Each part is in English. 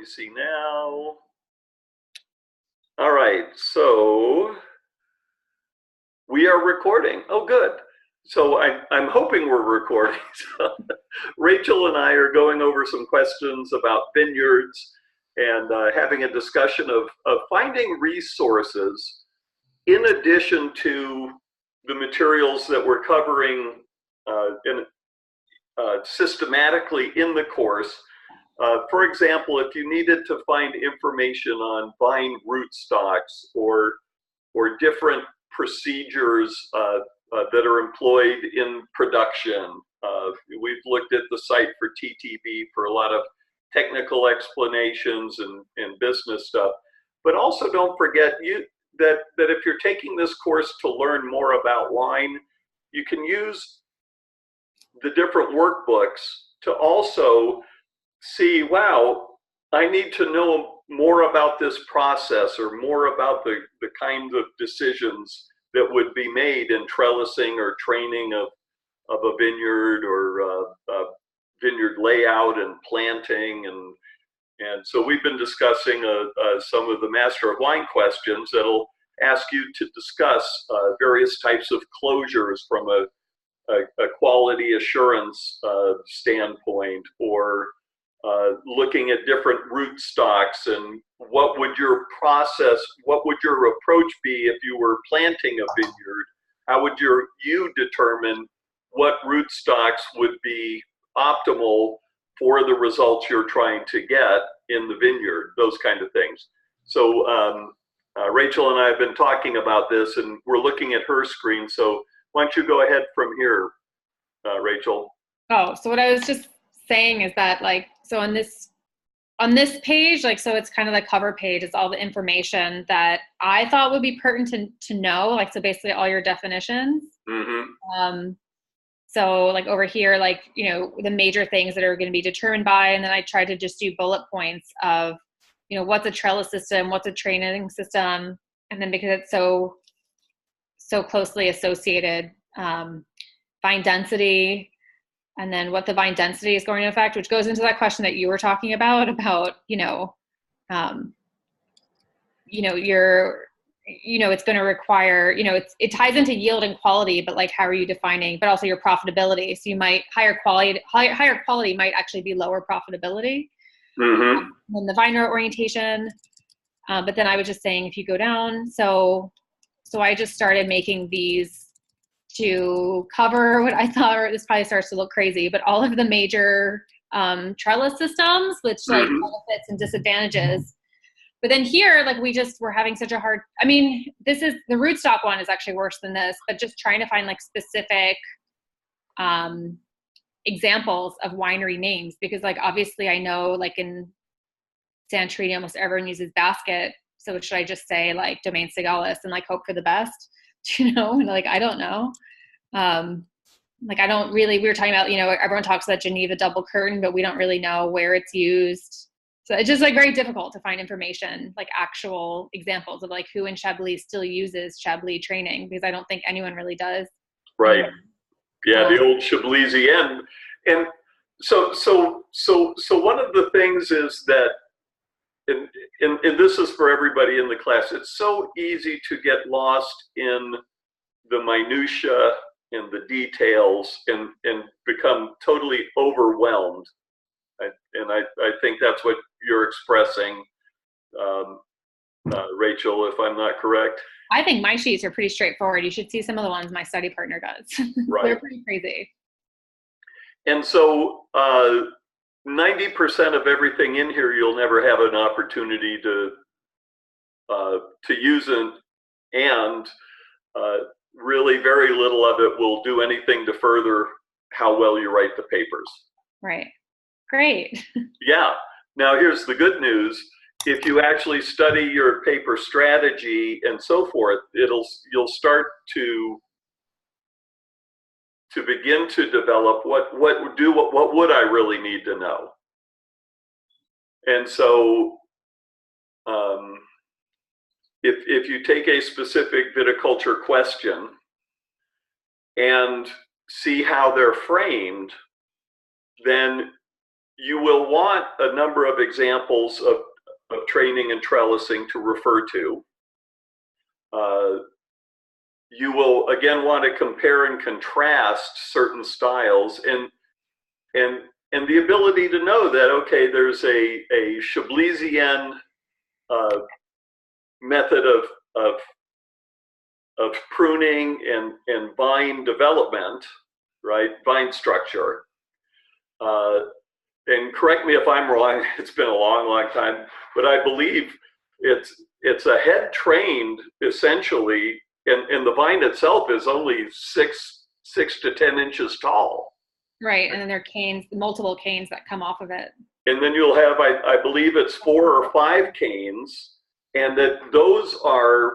me see now. All right, so we are recording. Oh, good. So I'm hoping we're recording. Rachel and I are going over some questions about vineyards and having a discussion of finding resources in addition to the materials that we're covering systematically in the course. For example, if you needed to find information on vine rootstocks or different procedures that are employed in production, we've looked at the site for TTB for a lot of technical explanations and business stuff. But also don't forget that if you're taking this course to learn more about wine, you can use the different workbooks to also see, wow, I need to know more about this process or more about the kind of decisions that would be made in trellising or training of a vineyard or vineyard layout and planting. And so we've been discussing some of the Master of Wine questions that'll ask you to discuss various types of closures from a quality assurance standpoint, or looking at different rootstocks and what would your approach be if you were planting a vineyard? How would you determine what rootstocks would be optimal for the results you're trying to get in the vineyard, those kind of things. So Rachel and I have been talking about this and we're looking at her screen. So why don't you go ahead from here, Rachel? Oh, so what I was just saying is that, like, so on this page, like, so it's kind of the cover page, it's all the information that I thought would be pertinent to know, like, so basically all your definitions. Mm-hmm. So like over here, like, you know, the major things that are going to be determined by, and then I tried to just do bullet points of, you know, what's a trellis system, what's a training system, and then because it's so closely associated, vine density, and then what the vine density is going to affect, which goes into that question that you were talking about, it's going to require, it ties into yield and quality, but like, how are you defining, but also your profitability. So you might, higher quality might actually be lower profitability. Mm-hmm. And the vine row orientation. But then I was just saying, if you go down, so I just started making these to cover what I thought, this probably starts to look crazy, but all of the major trellis systems, which like benefits and disadvantages. But then here, like, we're having such a hard, I mean, the rootstock one is actually worse than this, but just trying to find like specific examples of winery names, because like, obviously I know like in Santorini, almost everyone uses Basket. So should I just say like Domaine Sigalis and like hope for the best? And like, I don't know. Like, I don't really, we were talking about, everyone talks about Geneva double curtain, but we don't really know where it's used. So it's just like very difficult to find information, like actual examples of like who in Chablis still uses Chablis training, because I don't think anyone really does. Right. Yeah, the old Chablisian. And so one of the things is that, and this is for everybody in the class, it's so easy to get lost in the minutia and the details and become totally overwhelmed. And I think that's what you're expressing, Rachel, if I'm not correct. I think my sheets are pretty straightforward. You should see some of the ones my study partner does. Right. They're pretty crazy. And so 90% of everything in here you'll never have an opportunity to use, and really very little of it will do anything to further how well you write the papers. Right. Great. Yeah. Now here's the good news. If you actually study your paper strategy and so forth, you'll start to begin to develop what would I really need to know. And so if you take a specific viticulture question and see how they're framed, then you will want a number of examples of training and trellising to refer to. You will again want to compare and contrast certain styles, and the ability to know that, okay, there's a Chablaisian method of pruning and vine development, right? Vine structure. And correct me if I'm wrong, it's been a long time, but I believe it's a head trained essentially, and the vine itself is only 6 to 10 inches tall. Right, and then there are canes, multiple canes that come off of it. And then you'll have, I believe it's 4 or 5 canes, and that those are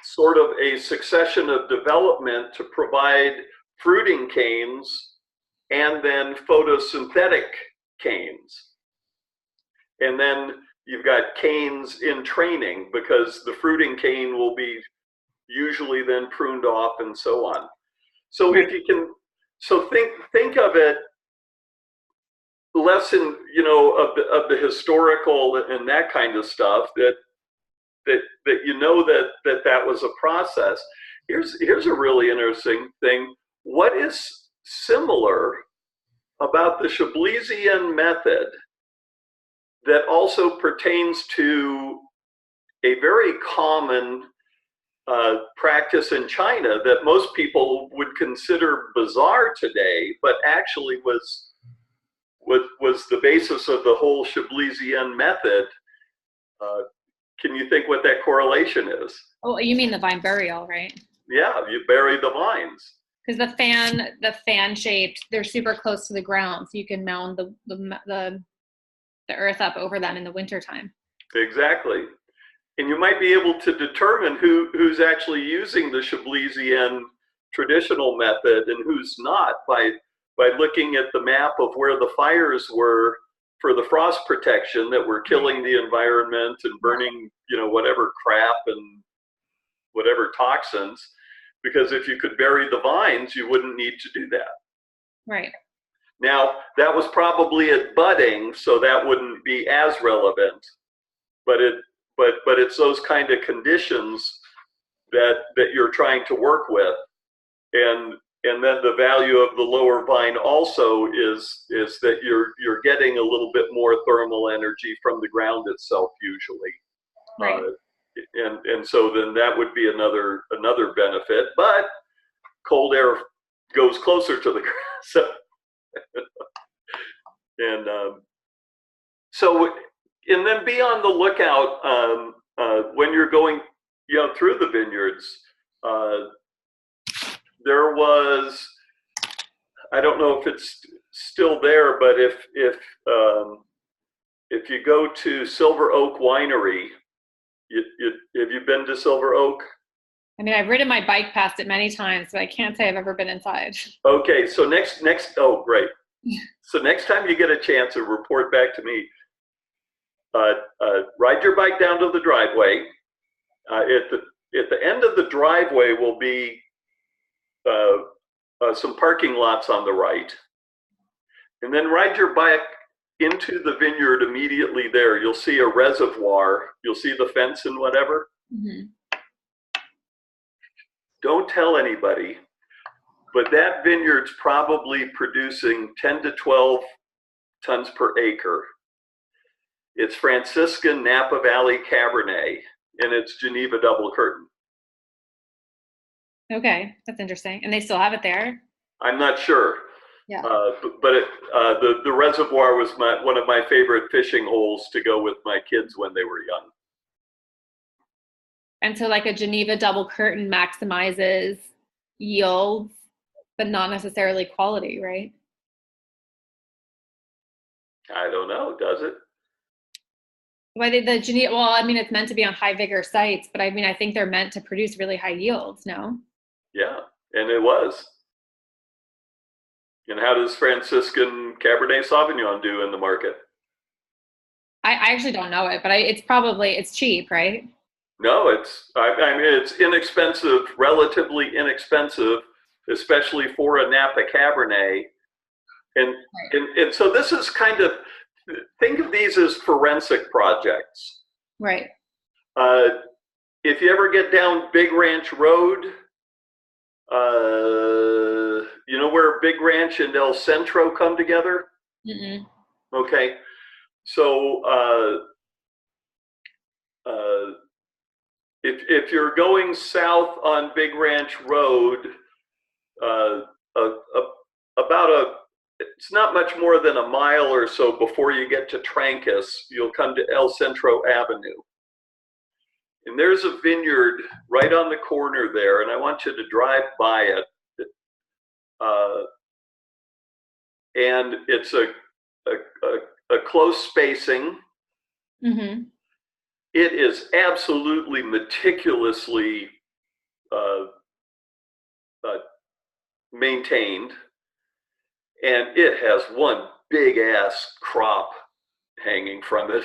sort of a succession of development to provide fruiting canes and then photosynthetic canes. And then you've got canes in training, because the fruiting cane will be usually then pruned off and so on. So if you can, so think of it less in, you know, of the historical and that kind of stuff, that you know that was a process. Here's a really interesting thing. What is similar about the Chablaisian method that also pertains to a very common practice in China that most people would consider bizarre today, but actually was the basis of the whole Chablaisian method? Can you think what that correlation is? Oh, you mean the vine burial, right? Yeah, you bury the vines. Because the fan shaped, they're super close to the ground, so you can mound the earth up over them in the wintertime. Exactly. And you might be able to determine who's actually using the Chablaisian traditional method and who's not by looking at the map of where the fires were for the frost protection that were killing the environment and burning, you know, whatever crap and whatever toxins. Because if you could bury the vines, you wouldn't need to do that. Right. Now, that was probably at budding, so that wouldn't be as relevant. But it's those kind of conditions that you're trying to work with, and then the value of the lower vine also is that you're getting a little bit more thermal energy from the ground itself usually. Right. And so then that would be another benefit, but cold air goes closer to the ground. So, and then be on the lookout when you're going, you know, through the vineyards. There was, I don't know if it's still there, but if you go to Silver Oak Winery, have you been to Silver Oak? I mean, I've ridden my bike past it many times, but I can't say I've ever been inside. Okay, so oh, great. So next time you get a chance to report back to me, ride your bike down to the driveway. At the end of the driveway will be some parking lots on the right. And then ride your bike into the vineyard immediately there. You'll see a reservoir. You'll see the fence and whatever. Mm-hmm. Don't tell anybody, but that vineyard's probably producing 10 to 12 tons per acre. It's Franciscan Napa Valley Cabernet, and it's Geneva Double Curtain. Okay, that's interesting. And they still have it there? I'm not sure. Yeah. But the reservoir was one of my favorite fishing holes to go with my kids when they were young. And so like a Geneva Double Curtain maximizes yields, but not necessarily quality, right? I don't know, does it? Well, the Geneva, well, I mean, it's meant to be on high vigor sites, but I mean, I think they're meant to produce really high yields, no? Yeah, and it was. And how does Franciscan Cabernet Sauvignon do in the market? I actually don't know it, but it's cheap, right? No, I mean, it's inexpensive, relatively inexpensive, especially for a Napa Cabernet. And, and so this is kind of, think of these as forensic projects. Right. If you ever get down Big Ranch Road, you know where Big Ranch and El Centro come together? Mm-mm. Okay. So if you're going south on Big Ranch Road, it's not much more than a mile or so before you get to Trancas, you'll come to El Centro Avenue. And there's a vineyard right on the corner there, and I want you to drive by it. And it's a close spacing. Mm-hmm. It is absolutely meticulously maintained, and it has one big ass crop hanging from it.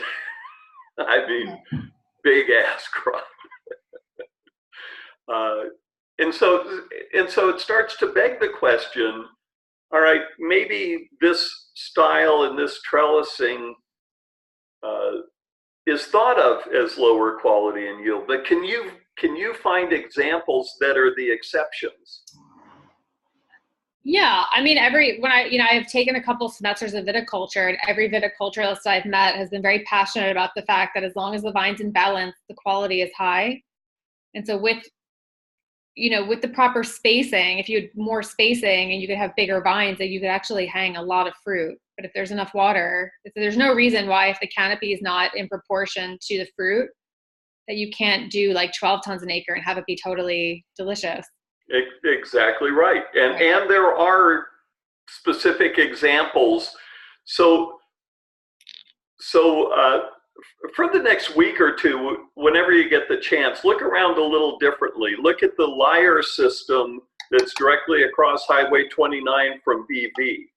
I mean, big ass crop. And so it starts to beg the question, all right, maybe this style and this trellising is thought of as lower quality and yield, but can you find examples that are the exceptions? Yeah, I mean, I've taken a couple semesters of viticulture, and every viticulturalist I've met has been very passionate about the fact that as long as the vine's in balance, the quality is high. And so with the proper spacing, if you had more spacing and you could have bigger vines, that you could actually hang a lot of fruit. But if there's enough water, there's no reason why, if the canopy is not in proportion to the fruit, that you can't do like 12 tons an acre and have it be totally delicious. Exactly right. And there are specific examples. So for the next week or two, whenever you get the chance, look around a little differently. Look at the Liar system that's directly across Highway 29 from BV.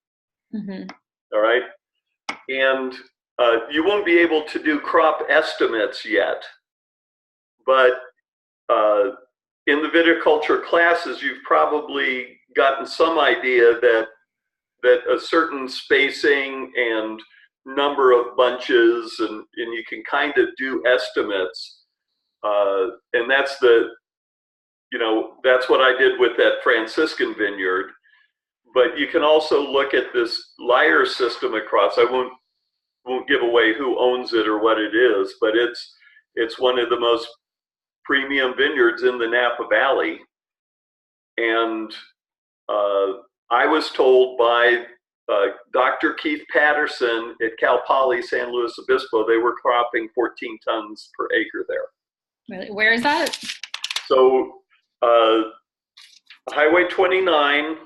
Mm-hmm. All right. And you won't be able to do crop estimates yet, but in the viticulture classes, you've probably gotten some idea that a certain spacing and number of bunches, and you can kind of do estimates. And that's that's what I did with that Franciscan vineyard. But you can also look at this Liar system across. I won't give away who owns it or what it is, but it's one of the most premium vineyards in the Napa Valley. And I was told by Dr. Keith Patterson at Cal Poly San Luis Obispo, they were cropping 14 tons per acre there. Really? Where is that? So Highway 29,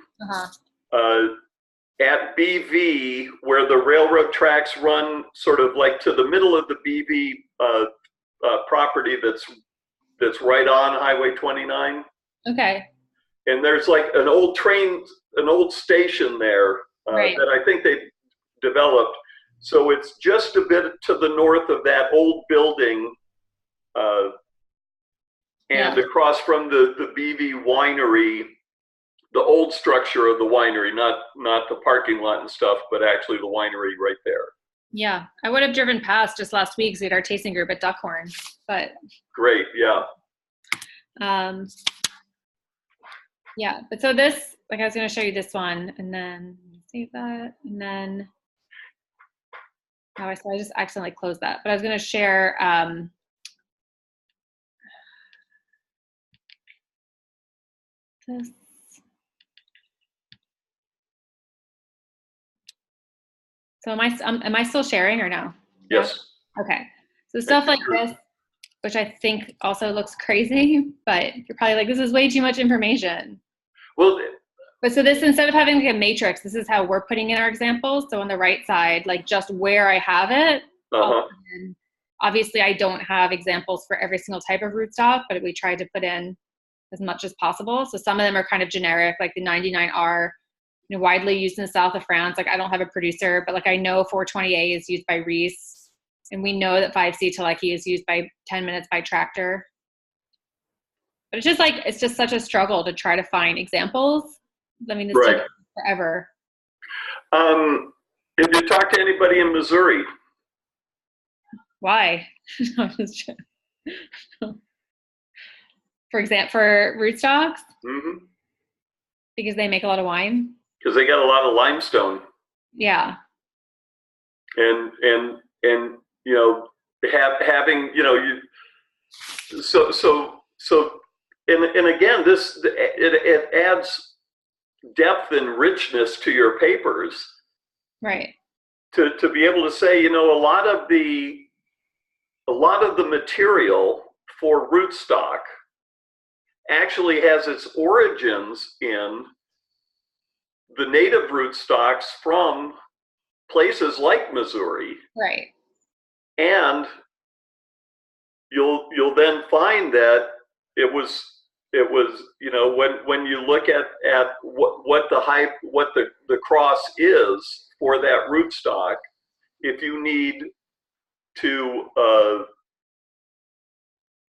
at BV, where the railroad tracks run sort of like to the middle of the BV property that's right on Highway 29. Okay. And there's like an old station there that I think they developed. So it's just a bit to the north of that old building and across from the BV winery, the old structure of the winery, not the parking lot and stuff, but actually the winery right there. Yeah, I would have driven past just last week because we had our tasting group at Duckhorn. But great, yeah. Yeah, but so this, like, I was going to show you this one, and then save that, and then I just accidentally closed that. But I was going to share this. So am I still sharing or no? Yes. Okay. So stuff like this, which I think also looks crazy, but you're probably like, this is way too much information. Well, but so this, instead of having like a matrix, this is how we're putting in our examples. So on the right side, like just where I have it. Obviously, I don't have examples for every single type of rootstock, but we tried to put in as much as possible. So some of them are kind of generic, like the 99R, widely used in the south of France. Like I don't have a producer, but like I know 420A is used by Reese, and we know that 5C Teleki is used by 10 Minutes by Tractor. But it's just such a struggle to try to find examples. I mean, this took forever. Have you talked to anybody in Missouri? Why? For example, for rootstocks, Mm-hmm. because they make a lot of wine. Because they got a lot of limestone, Yeah. and you know, having, you know, and again, it adds depth and richness to your papers Right. to be able to say, you know, a lot of the material for rootstock actually has its origins in the native rootstocks from places like Missouri. Right. And you'll then find that it was, you know, when you look at what the cross is for that rootstock, if you need to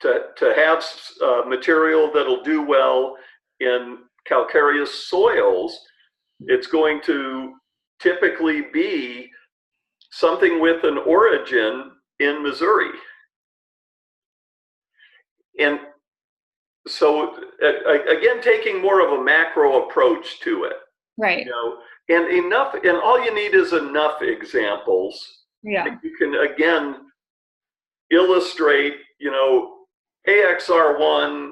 have material that'll do well in calcareous soils, it's going to typically be something with an origin in Missouri. And so again, taking more of a macro approach to it. Right. You know, and all you need is enough examples. Yeah. You can again illustrate, you know, AXR1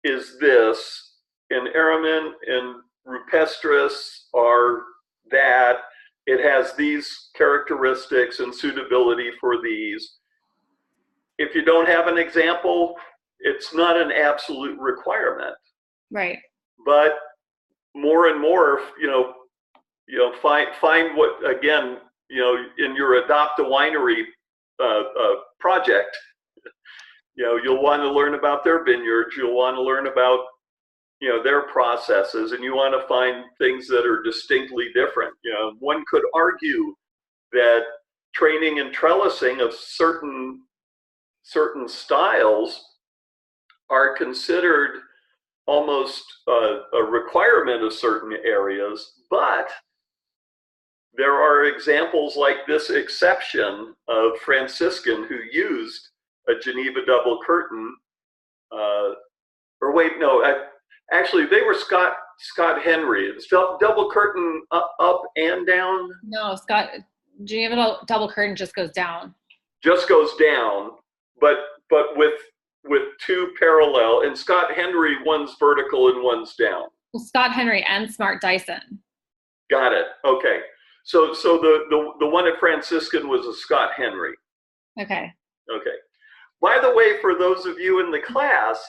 is this, and Aramin and Rupestris are that. It has these characteristics and suitability for these. If you don't have an example, it's not an absolute requirement. Right. But more and more, you know, find what, again, you know, in your Adopt a Winery project, you know, you'll want to learn about their vineyards, you'll want to learn about, you know, their processes, and you want to find things that are distinctly different. You know, one could argue that training and trellising of certain styles are considered almost a requirement of certain areas, but there are examples like this exception of Franciscan who used a Geneva double curtain, or wait, no, actually they were Scott Henry. It's double curtain up and down. No, Geneva double curtain just goes down. Just goes down, but with two parallel, and Scott Henry, one's vertical and one's down. Well, Scott Henry and Smart Dyson. Got it. Okay. So the one at Franciscan was a Scott Henry. Okay. Okay. By the way, for those of you in the class,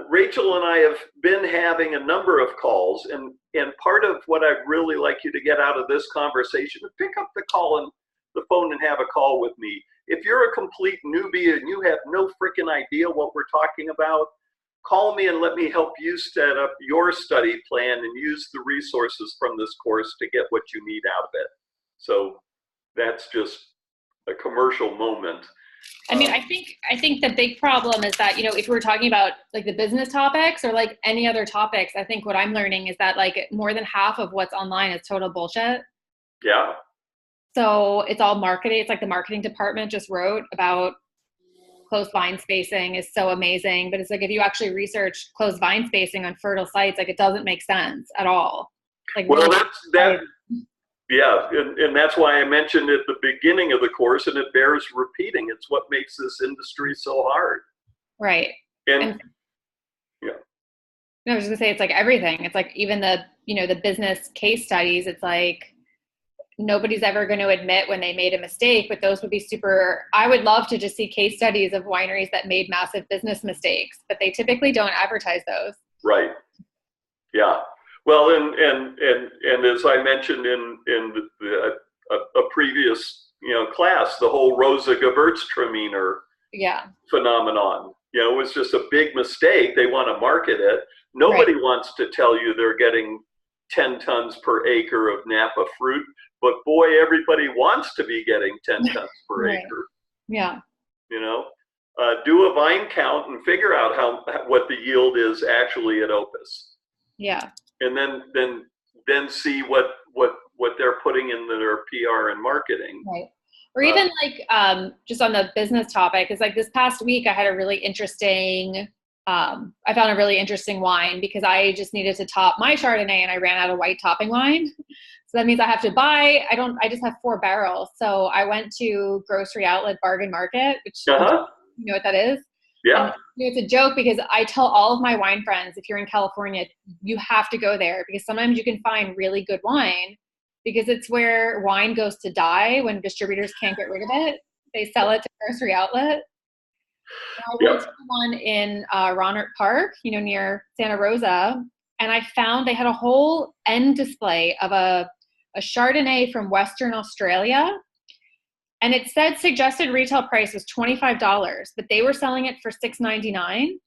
Rachel and I have been having a number of calls, and part of what I'd really like you to get out of this conversation is pick up the phone and have a call with me. If you're a complete newbie and you have no freaking idea what we're talking about, call me and let me help you set up your study plan and use the resources from this course to get what you need out of it. So that's just a commercial moment. I mean, I think the big problem is that, you know, if we're talking about like the business topics or like any other topics, I think what I'm learning is that like more than half of what's online is total bullshit. Yeah. So it's all marketing. It's like the marketing department just wrote about closed vine spacing is so amazing. But it's like, if you actually research closed vine spacing on fertile sites, like it doesn't make sense at all. Like, well, yeah. And that's why I mentioned at the beginning of the course, and it bears repeating. It's what makes this industry so hard. Right. And yeah. I was just gonna say, it's like everything. It's like even the business case studies, it's like, nobody's ever going to admit when they made a mistake, but those would be I would love to just see case studies of wineries that made massive business mistakes, but they typically don't advertise those. Right. Yeah. Well, and as I mentioned in a previous, you know, class, the whole Rosa Gewürztraminer phenomenon, you know, was just a big mistake. They want to market it. Nobody wants to tell you they're getting 10 tons per acre of Napa fruit, but boy, everybody wants to be getting 10 tons per acre. Yeah. You know, do a vine count and figure out what the yield is actually at Opus. Yeah. And then then see what they're putting in their PR and marketing. Right. Or even like just on the business topic, is like this past week I had a really interesting I found a really interesting wine because I just needed to top my Chardonnay and I ran out of white topping wine. So that means I have to buy, I just have 4 barrels. So I went to Grocery Outlet Bargain Market, which you know what that is? Yeah. And it's a joke because I tell all of my wine friends, if you're in California, you have to go there because sometimes you can find really good wine because it's where wine goes to die when distributors can't get rid of it. They sell it to Grocery Outlet. I went to one in Rohnert Park, near Santa Rosa, and I found they had a whole end display of a Chardonnay from Western Australia, and it said suggested retail price was $25, but they were selling it for $6.99,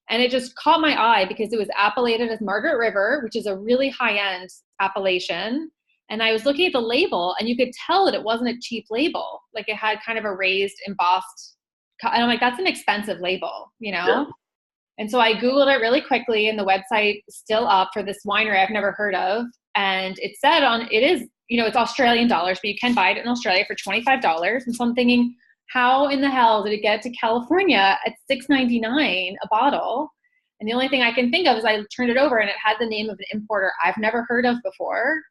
and it just caught my eye because it was appellated as Margaret River, which is a really high-end appellation, and I was looking at the label, and you could tell that it wasn't a cheap label. Like, it had kind of a raised, embossed, and I'm like, that's an expensive label, Yeah. And so I Googled it really quickly, and the website is still up for this winery I've never heard of. And it said it is, it's Australian dollars, but you can buy it in Australia for $25. And so I'm thinking, how in the hell did it get to California at $6.99 a bottle? And the only thing I can think of is I turned it over and it had the name of an importer I've never heard of before.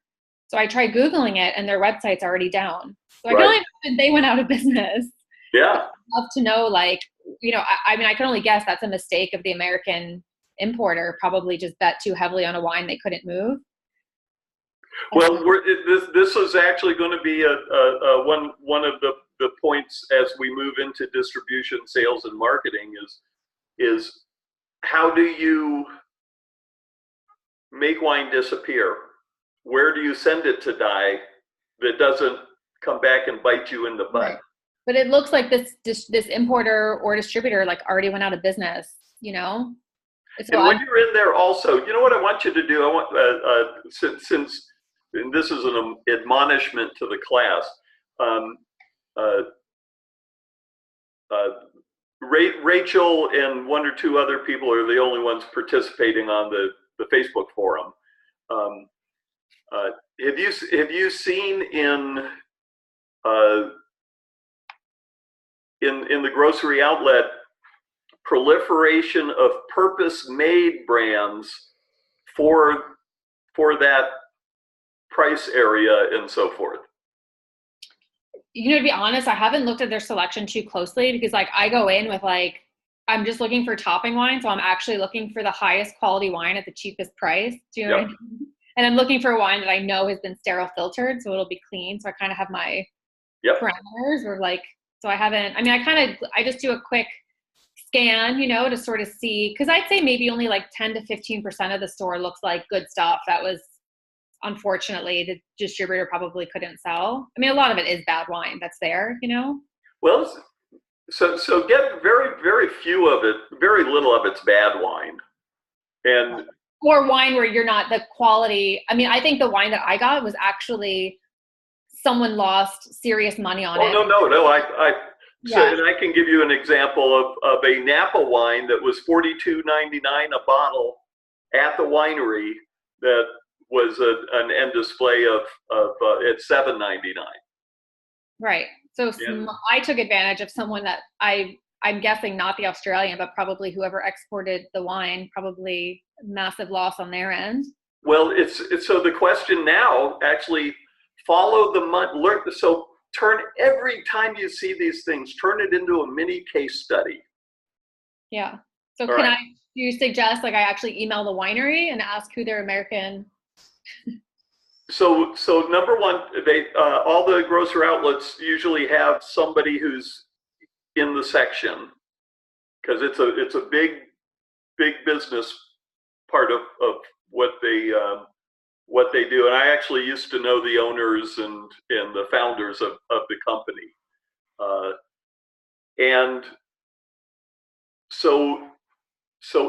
So I tried Googling it and their website's already down. So I can only imagine they went out of business. Yeah. I'd love to know, like, I mean, I can only guess that's a mistake of the American importer, probably just bet too heavily on a wine they couldn't move. Well, this is actually going to be one of the points as we move into distribution, sales, and marketing is how do you make wine disappear? Where do you send it to die that doesn't come back and bite you in the butt? Right. But it looks like this importer or distributor like already went out of business, And when you're in there also, you know what I want you to do? I want since and this is an admonishment to the class. Rachel and 1 or 2 other people are the only ones participating on the Facebook forum. Have you seen in the grocery outlet proliferation of purpose-made brands for that price area and so forth? To be honest, I haven't looked at their selection too closely because like I go in with like, I'm just looking for topping wine. So I'm actually looking for the highest quality wine at the cheapest price. Do you know what I mean? And I'm looking for a wine that I know has been sterile filtered, so it'll be clean. So I kind of have my parameters or like, so I haven't, I mean, I just do a quick scan, to sort of see, because I'd say maybe only like 10 to 15% of the store looks like good stuff that was, unfortunately, the distributor probably couldn't sell. I mean, a lot of it is bad wine that's there, Well, so get very, very few of it, very little of it's bad wine. And or wine where you're not the quality. I mean, I think the wine that I got was actually someone lost serious money on it. No. So, and I can give you an example of a Napa wine that was $42.99 a bottle at the winery that was an end display of at $7.99. Right. So I took advantage of someone that I'm guessing not the Australian, but probably whoever exported the wine, probably massive loss on their end. Well, it's so the question now actually follow the money. So turn every time you see these things, turn it into a mini case study. Yeah. So do you suggest like I actually email the winery and ask who their American? So number one, they all the grocery outlets usually have somebody who's in the section because it's a big business part of what they do. And I actually used to know the owners and the founders of the company. And so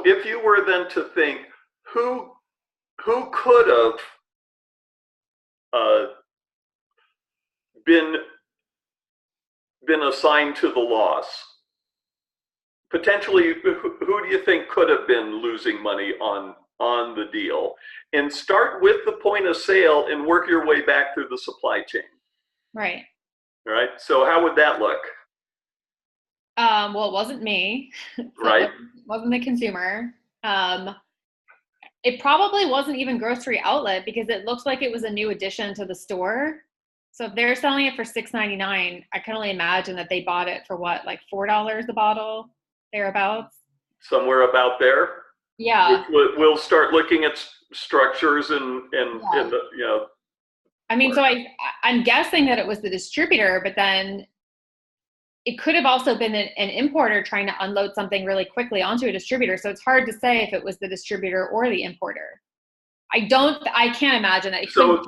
if you were then to think who could have been assigned to the loss, potentially, who do you think could have been losing money on on the deal, and start with the point of sale and work your way back through the supply chain. Right. All right. So how would that look? Well, it wasn't me. So Right. it wasn't the consumer. It probably wasn't even grocery outlet because it looks like it was a new addition to the store. So if they're selling it for $6.99, I can only imagine that they bought it for what, like $4 a bottle, thereabouts. Somewhere about there. Yeah. We'll start looking at structures and Yeah. the, you know. I mean, so I'm guessing that it was the distributor, but then it could have also been an importer trying to unload something really quickly onto a distributor. So it's hard to say if it was the distributor or the importer. I can't imagine that. It So,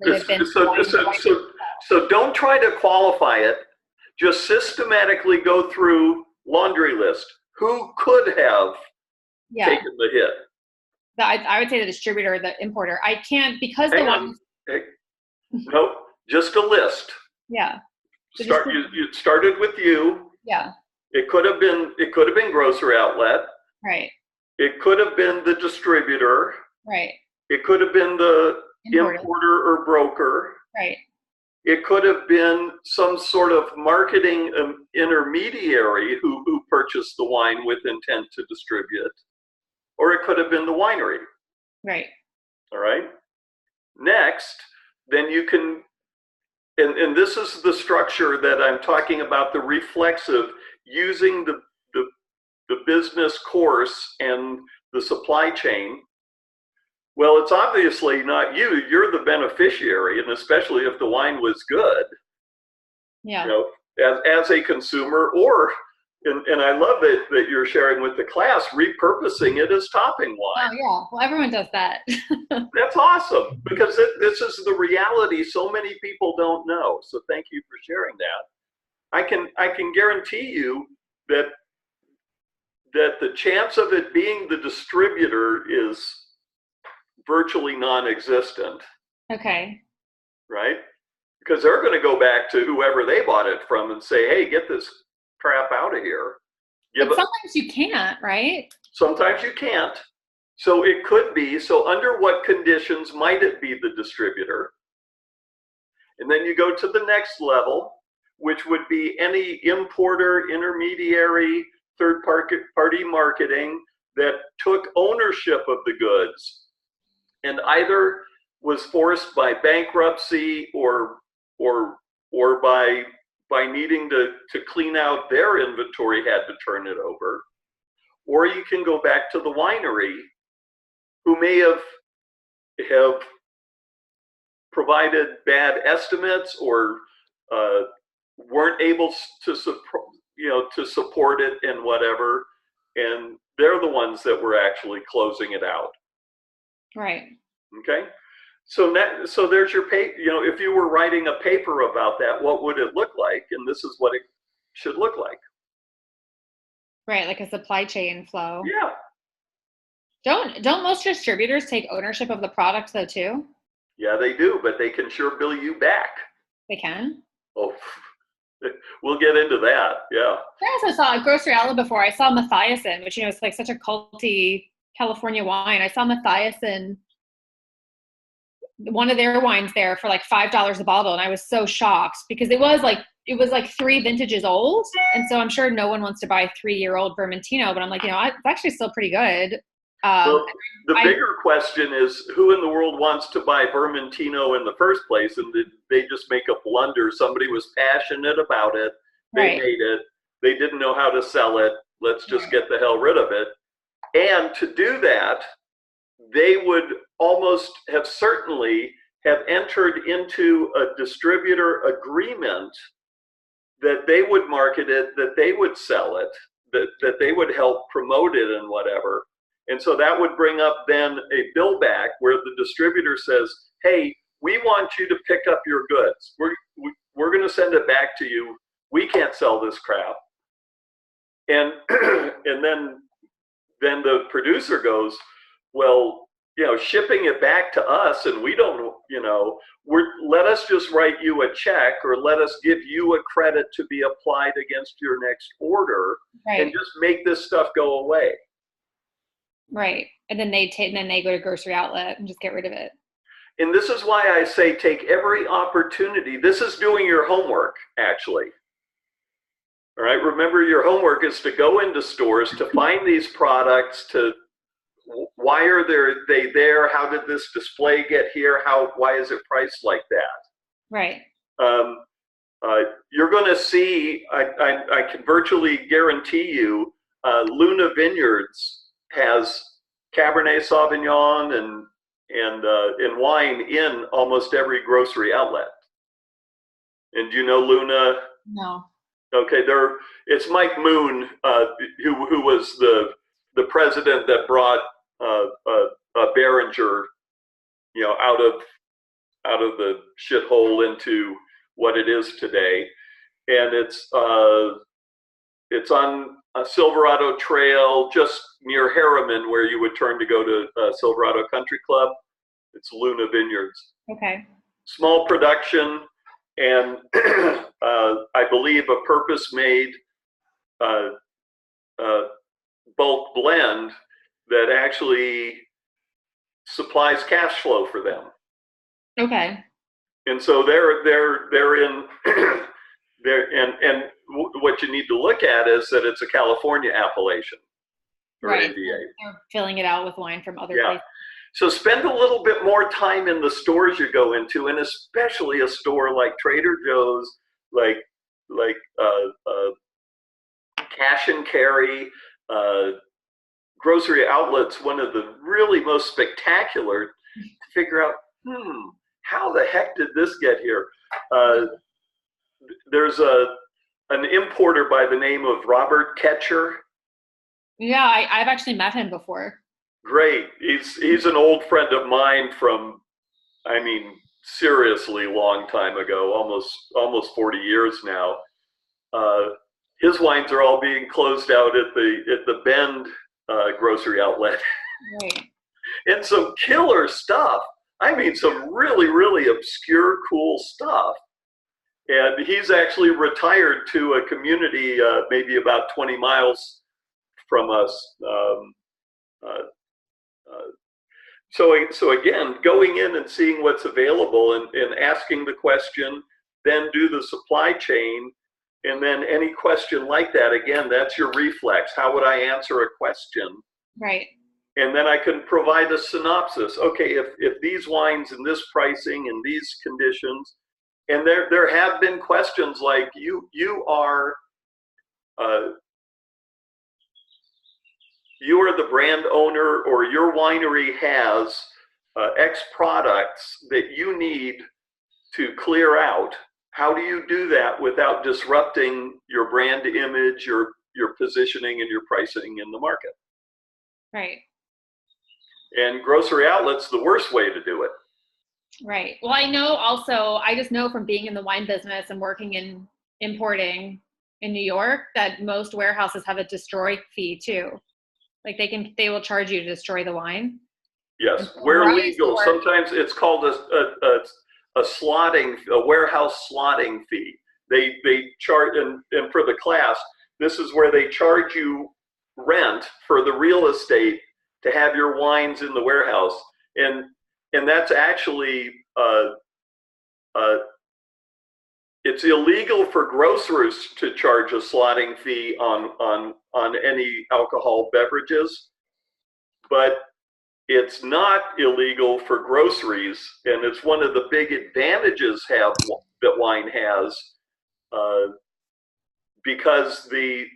could have been. so don't try to qualify it. Just systematically go through laundry list. Who could have taken the hit? I would say the distributor or the importer. I can't because the one. Nope, just a list. Yeah. You started with you. Yeah. It could have been grocery outlet. Right. It could have been the distributor. Right. It could have been the importer or broker. Right. It could have been some sort of marketing intermediary who purchased the wine with intent to distribute. Or it could have been the winery. Right. All right. Next, then you can, and this is the structure that I'm talking about, the reflexive, using the business course and the supply chain. Well, it's obviously not you. You're the beneficiary, and especially if the wine was good. Yeah. You know, as a consumer, or and I love that you're sharing with the class, repurposing it as topping wine. Oh yeah, well everyone does that. That's awesome, because this is the reality so many people don't know. So thank you for sharing that. I can guarantee you that the chance of it being the distributor is virtually non-existent. Okay. Right? Because they're going to go back to whoever they bought it from and say, hey, get this crap out of here. But sometimes you can't, right? Sometimes you can't. So it could be, so under what conditions might it be the distributor? And then you go to the next level, which would be any importer, intermediary, third-party marketing that took ownership of the goods and either was forced by bankruptcy or by needing to clean out their inventory, had to turn it over. Or you can go back to the winery, who may have provided bad estimates or weren't able to support it and whatever, and they're the ones that were actually closing it out. Right. Okay. So there's your paper. You know, if you were writing a paper about that, what would it look like? And this is what it should look like. Right, like a supply chain flow. Yeah. Don't most distributors take ownership of the product though too? Yeah, they do, but they can sure bill you back. They can? Oh, we'll get into that. Yeah. I also saw a grocery outlet before. I saw Mathiasen, which is like such a culty California wine. I saw Mathiasen, one of their wines there for like $5 a bottle, and I was so shocked because it was like 3 vintages old, and so I'm sure no one wants to buy a 3-year-old Vermentino, but I'm like, it's actually still pretty good. Well, the bigger question is, who in the world wants to buy Vermentino in the first place? And did they just make a blunder? Somebody was passionate about it. They made it. They didn't know how to sell it. Let's just get the hell rid of it. And to do that, they would almost have certainly have entered into a distributor agreement that they would market it, that they would sell it, that they would help promote it and whatever. And so that would bring up then a bill back where the distributor says, hey, we want you to pick up your goods. We're going to send it back to you. We can't sell this crap. And and then the producer goes, well, shipping it back to us, and we don't, let us just write you a check, or let us give you a credit to be applied against your next order, and just make this stuff go away. Right. And then they go to grocery outlet and just get rid of it. And this is why I say take every opportunity. This is doing your homework, actually. All right. Remember, your homework is to go into stores to find these products. To why are they there? How did this display get here? Why is it priced like that? Right. Um, you're going to see. I can virtually guarantee you, Luna Vineyards has Cabernet Sauvignon and wine in almost every grocery outlet. And do you know Luna? No. Okay, it's Mike Moon, who was the president that brought Behringer, out of the shithole into what it is today. And it's on a Silverado Trail just near Harriman, where you would turn to go to Silverado Country Club. It's Luna Vineyards. Okay. Small production, and I believe a purpose-made bulk blend that actually supplies cash flow for them. Okay. And so they're in there, and what you need to look at is that it's a California appellation, or Right. NDA. They're filling it out with wine from other Yeah. places. So spend a little bit more time in the stores you go into, and especially a store like Trader Joe's, like cash and carry, grocery outlets. One of the really most spectacular to figure out, how the heck did this get here? There's an importer by the name of Robert Ketcher. Yeah, I've actually met him before. Great. He's an old friend of mine from, I mean, seriously long time ago, almost 40 years now. His wines are all being closed out at the Bend grocery outlet. Right. And some killer stuff. I mean, some really, really obscure, cool stuff. And he's actually retired to a community maybe about 20 miles from us. So again, going in and seeing what's available and asking the question, then do the supply chain, and then any question like that, again, that's your reflex. How would I answer a question? Right. And then I can provide a synopsis. Okay, if these wines and this pricing and these conditions, and there have been questions like you are the brand owner, or your winery has X products that you need to clear out. How do you do that without disrupting your brand image, your positioning, and your pricing in the market? Right. And grocery outlets, the worst way to do it. Right. Well, I just know from being in the wine business and working in importing in New York that most warehouses have a destroy fee too. Like they will charge you to destroy the wine. Yes, where legal. Sometimes it's called a warehouse slotting fee. They charge, and for the class, this is where they charge you rent for the real estate to have your wines in the warehouse, and that's actually it's illegal for grocers to charge a slotting fee on any alcohol beverages, but it's not illegal for groceries, and it's one of the big advantages that wine has, because the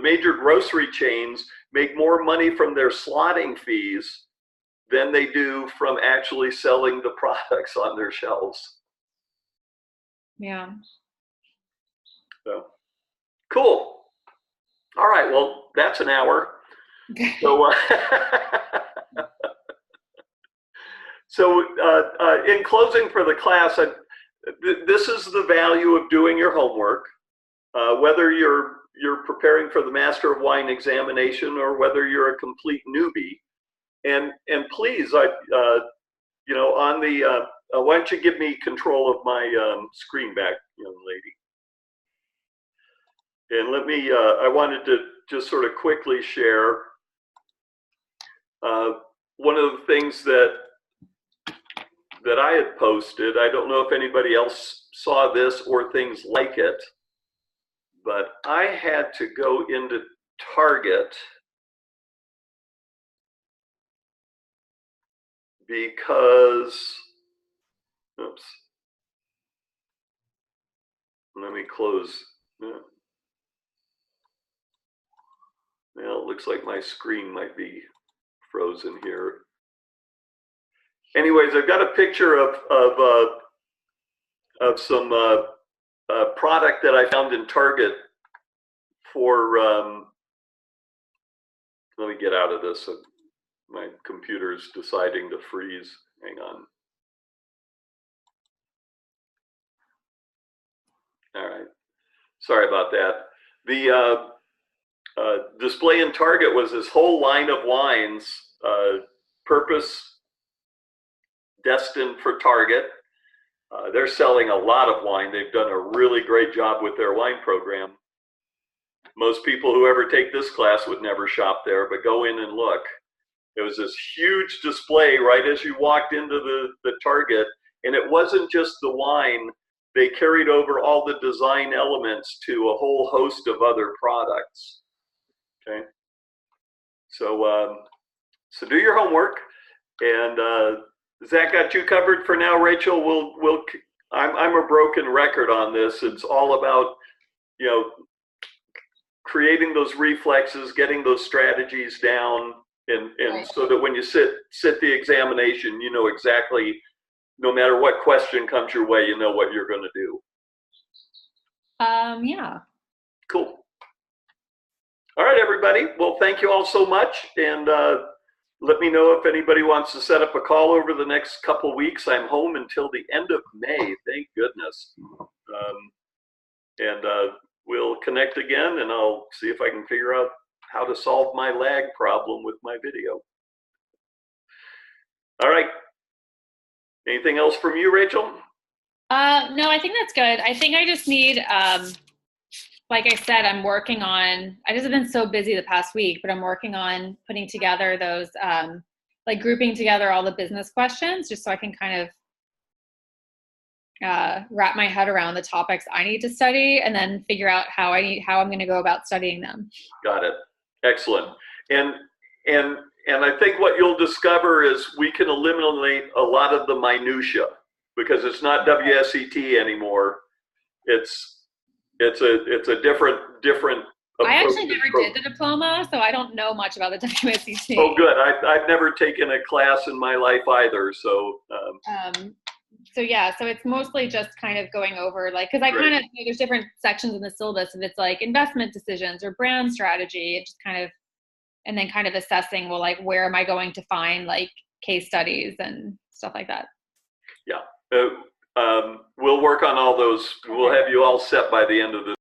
major grocery chains make more money from their slotting fees than they do from actually selling the products on their shelves. Yeah. So, cool. All right, well, that's an hour. So, in closing for the class, this is the value of doing your homework, whether you're preparing for the Master of Wine examination or whether you're a complete newbie. And please, on the why don't you give me control of my screen back, young lady? And let me. I wanted to just sort of quickly share One of the things that I had posted, I don't know if anybody else saw this or things like it, but I had to go into Target because, oops, let me close. Well, it looks like my screen might be frozen here. Anyways, I've got a picture of some product that I found in Target for, let me get out of this. My computer's deciding to freeze. Hang on. All right. Sorry about that. The display in Target was this whole line of wines, purpose destined for Target. They're selling a lot of wine. They've done a really great job with their wine program. Most people who ever take this class would never shop there, but go in and look. There was this huge display right as you walked into the Target, and it wasn't just the wine. They carried over all the design elements to a whole host of other products. Okay, so so do your homework, and Zach got you covered for now. Rachel, I'm a broken record on this. It's all about, you know, creating those reflexes, getting those strategies down, and right, so that when you sit the examination, you know exactly, no matter what question comes your way, you know what you're going to do. Yeah. Cool. All right, everybody. Well, thank you all so much, and let me know if anybody wants to set up a call over the next couple weeks. I'm home until the end of May, thank goodness. And we'll connect again, and I'll see if I can figure out how to solve my lag problem with my video. All right. Anything else from you, Rachel? No, I think that's good. I think I just need, like I said, I'm working on, I just have been so busy the past week, but I'm working on putting together those, like grouping together all the business questions, just so I can kind of wrap my head around the topics I need to study, and then figure out how I'm going to go about studying them. Got it. Excellent. And I think what you'll discover is we can eliminate a lot of the minutia, because it's not WSET anymore. It's a different. I actually never did the diploma, so I don't know much about the WSET. Oh, good. I've never taken a class in my life either. So. So yeah, so it's mostly just kind of going over, like, because I kind of, you know, there's different sections in the syllabus, and it's like investment decisions or brand strategy. It just kind of, and then kind of assessing, well, like, where am I going to find like case studies and stuff like that. Yeah, we'll work on all those. We'll have you all set by the end of the